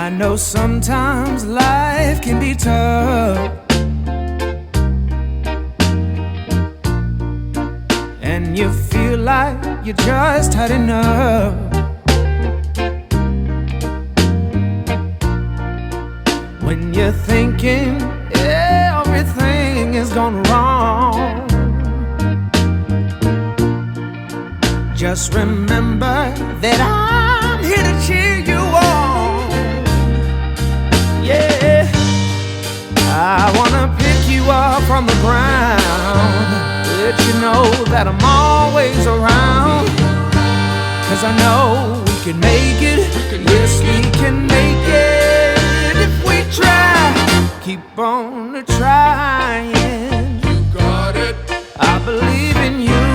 I know sometimes life can be tough, and you feel like you just had enough. When you're thinking everything is gone wrong, just remember that I'm here to cheer you on. Yeah, I wanna pick you up from the ground, let you know that I'm always around. 'Cause I know we can make it, yes we can make it if we try. Keep on trying. You got it. I believe in you.